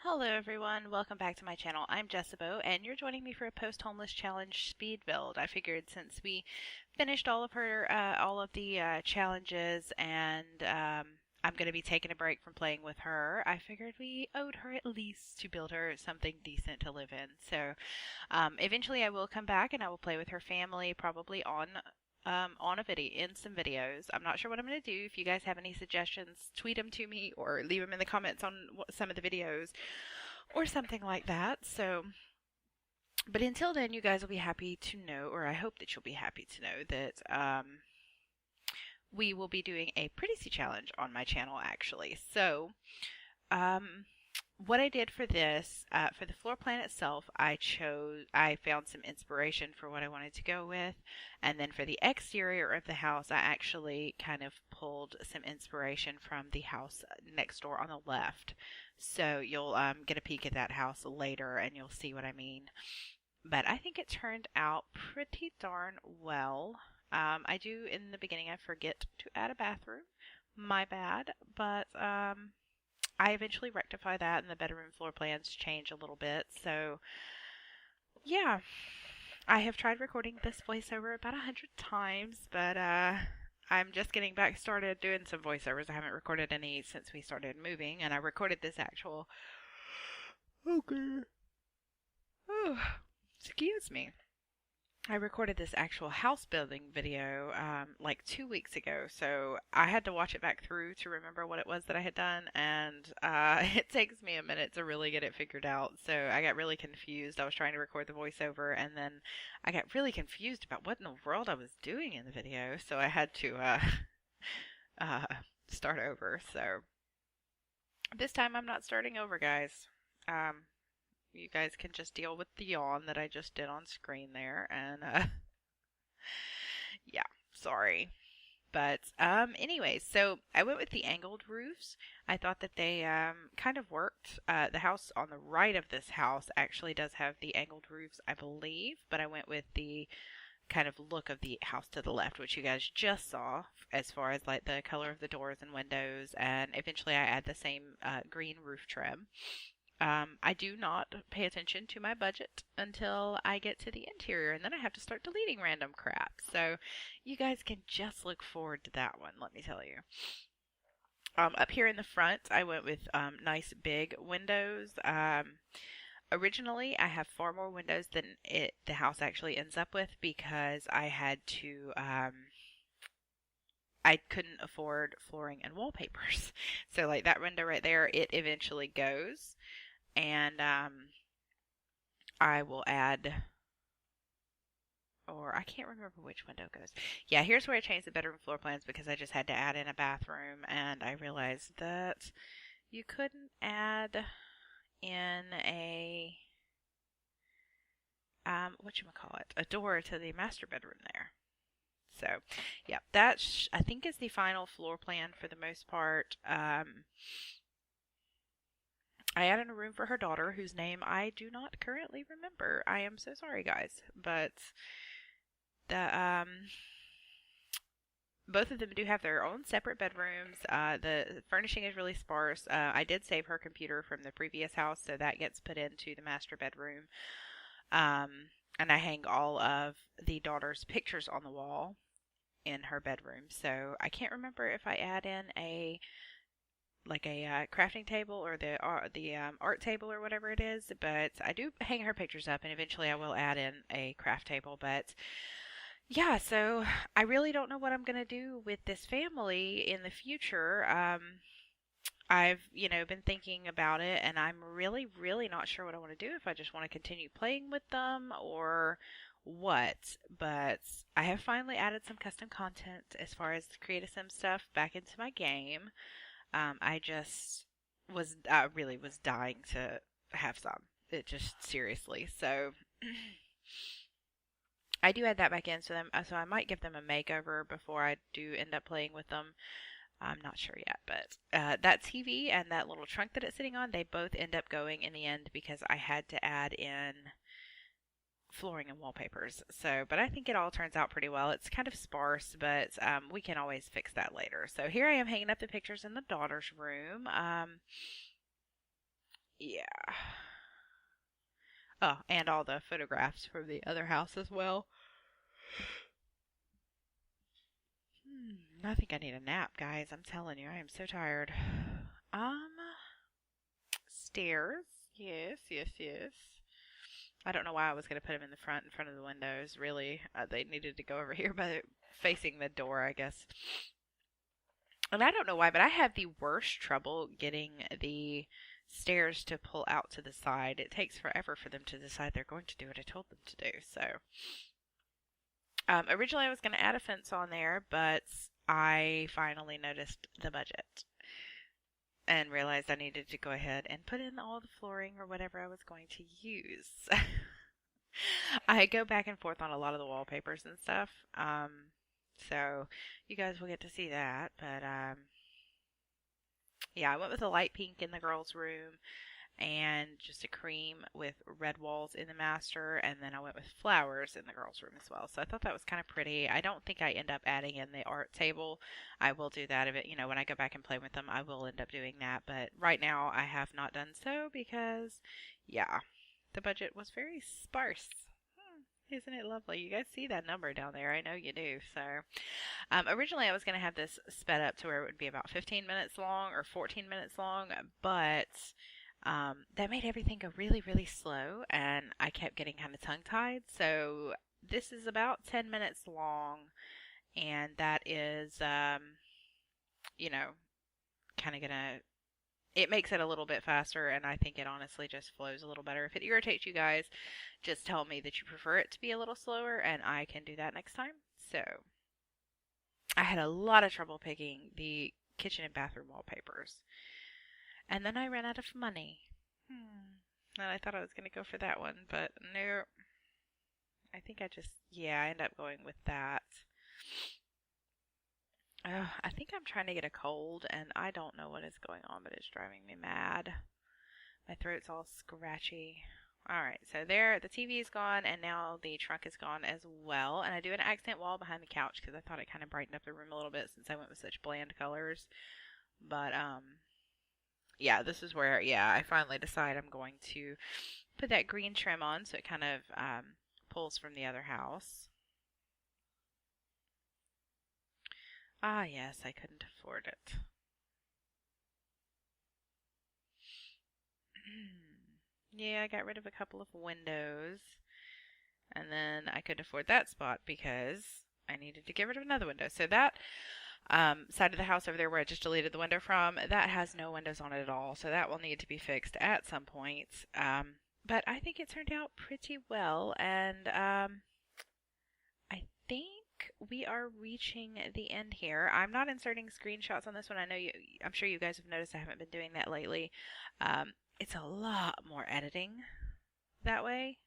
Hello everyone, welcome back to my channel. I'm Jessibo and you're joining me for a post-homeless challenge speed build. I figured since we finished all of the challenges and I'm going to be taking a break from playing with her, I figured we owed her at least to build her something decent to live in. So eventually I will come back and I will play with her family probably on a video in some videos. I'm not sure what I'm going to do. If you guys have any suggestions, tweet them to me or leave them in the comments on some of the videos or something like that. So, but until then, you guys will be happy to know, or I hope that you'll be happy to know that we will be doing a Pretty challenge on my channel actually. So, um, what I did for this, for the floor plan itself, I found some inspiration for what I wanted to go with. And then for the exterior of the house, I actually kind of pulled some inspiration from the house next door on the left. So you'll get a peek at that house later and you'll see what I mean. But I think it turned out pretty darn well. I do, in the beginning, I forget to add a bathroom. My bad. But I eventually rectify that and the bedroom floor plans change a little bit. So, yeah, I have tried recording this voiceover about 100 times, but I'm just getting back started doing some voiceovers. I haven't recorded any since we started moving, and I recorded this actual. Okay. Oh, excuse me. I recorded this actual house building video like 2 weeks ago, so I had to watch it back through to remember what it was that I had done, and it takes me a minute to really get it figured out. So I got really confused. I was trying to record the voiceover, and then I got really confused about what in the world I was doing in the video, so I had to uh, start over. So this time I'm not starting over, guys. Um, you guys can just deal with the yawn that I just did on screen there, and yeah, sorry. But anyways, so I went with the angled roofs. I thought that they kind of worked. The house on the right of this house actually does have the angled roofs, I believe, but I went with the kind of look of the house to the left, which you guys just saw, as far as like the color of the doors and windows, and eventually I add the same green roof trim. I do not pay attention to my budget until I get to the interior, and then I have to start deleting random crap. So you guys can just look forward to that one, let me tell you. Up here in the front, I went with nice big windows. Originally, I have far more windows than the house actually ends up with because I had to. I couldn't afford flooring and wallpapers. So, like that window right there, it eventually goes. And I will add, or I can't remember which window goes. Yeah, here's where I changed the bedroom floor plans because I just had to add in a bathroom, and I realized that you couldn't add in a whatchamacallit, a door to the master bedroom there. So, yeah, that I think is the final floor plan for the most part. I added a room for her daughter, whose name I do not currently remember. I am so sorry, guys. But the both of them do have their own separate bedrooms. The furnishing is really sparse. I did save her computer from the previous house, so that gets put into the master bedroom. And I hang all of the daughter's pictures on the wall in her bedroom. So I can't remember if I add in a crafting table or the art table or whatever it is, but I do hang her pictures up, and eventually I will add in a craft table. But yeah, so I really don't know what I'm gonna do with this family in the future. I've been thinking about it, and I'm really not sure what I want to do. If I just want to continue playing with them or what. But I have finally added some custom content as far as the Create a Sim stuff back into my game. I just really was dying to have some. It just seriously. So I do add that back in, so I might give them a makeover before I do end up playing with them. I'm not sure yet, but that TV and that little trunk that it's sitting on, they both end up going in the end because I had to add in flooring and wallpapers. So, but I think it all turns out pretty well. It's kind of sparse, but we can always fix that later. So here I am hanging up the pictures in the daughter's room. Yeah. Oh, and all the photographs from the other house as well. I think I need a nap, guys. I'm telling you, I am so tired. Um, Stairs. Yes, yes, yes. I don't know why I was going to put them in front of the windows. Really, they needed to go over here by facing the door, I guess. And I don't know why, but I have the worst trouble getting the stairs to pull out to the side. It takes forever for them to decide they're going to do what I told them to do. So, originally I was going to add a fence on there, but I finally noticed the budget and realized I needed to go ahead and put in all the flooring or whatever I was going to use. I go back and forth on a lot of the wallpapers and stuff. So you guys will get to see that. But yeah, I went with a light pink in the girls' room and just a cream with red walls in the master, and then I went with flowers in the girls' room as well. So I thought that was kind of pretty. I don't think I end up adding in the art table. I will do that if it, when I go back and play with them, I will end up doing that. But right now I have not done so because, yeah, the budget was very sparse. Isn't it lovely? You guys see that number down there? I know you do. So, originally I was going to have this sped up to where it would be about 15 minutes long or 14 minutes long, but that made everything go really, really slow, and I kept getting kind of tongue-tied. So this is about 10 minutes long, and that is, kind of gonna. It makes it a little bit faster, and I think it honestly just flows a little better. If it irritates you guys, just tell me that you prefer it to be a little slower, and I can do that next time. So, I had a lot of trouble picking the kitchen and bathroom wallpapers. And then I ran out of money. And I thought I was going to go for that one, but no. I think I end up going with that. I think I'm trying to get a cold, and I don't know what is going on, but it's driving me mad. My throat's all scratchy. Alright, so there, the TV is gone, and now the trunk is gone as well. And I do an accent wall behind the couch because I thought it kind of brightened up the room a little bit since I went with such bland colors. But, yeah, this is where, I finally decide I'm going to put that green trim on so it kind of pulls from the other house. Ah, yes, I couldn't afford it. Yeah, I got rid of a couple of windows. And then I couldn't afford that spot because I needed to get rid of another window. So that side of the house over there where I just deleted the window from, that has no windows on it at all. So that will need to be fixed at some point. But I think it turned out pretty well. And I think we are reaching the end here. I'm not inserting screenshots on this one. I'm sure you guys have noticed I haven't been doing that lately. It's a lot more editing that way.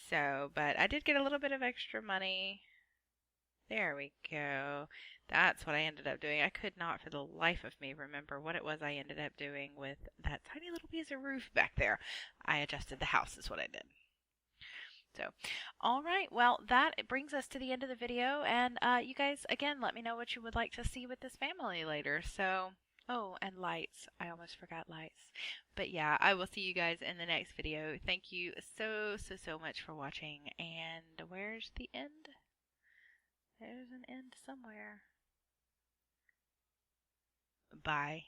So, but I did get a little bit of extra money. There we go. That's what I ended up doing. I could not for the life of me remember what it was I ended up doing with that tiny little piece of roof back there. I adjusted the house is what I did. So, all right. Well, that brings us to the end of the video. And you guys, again, let me know what you would like to see with this family later. So, oh, and lights. I almost forgot lights. But yeah, I will see you guys in the next video. Thank you so, so, so much for watching. And where's the end? There's an end somewhere. Bye.